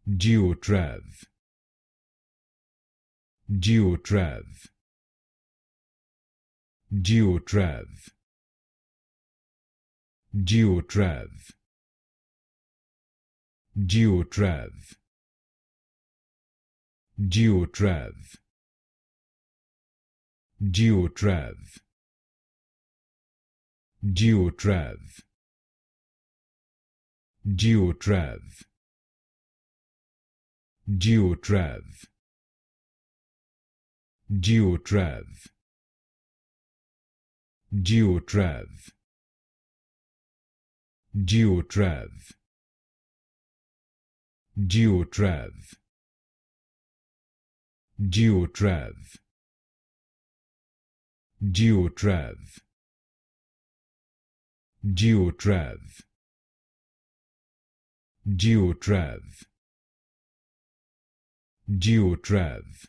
Duotrav, Duotrav, Duotrav, Duotrav, Duotrav, Duotrav, Duotrav, Duotrav, Duotrav, Duotrav, Duotrav, Duotrav, Duotrav, Duotrav, Duotrav, Duotrav, Duotrav, Duotrav, Duotrav,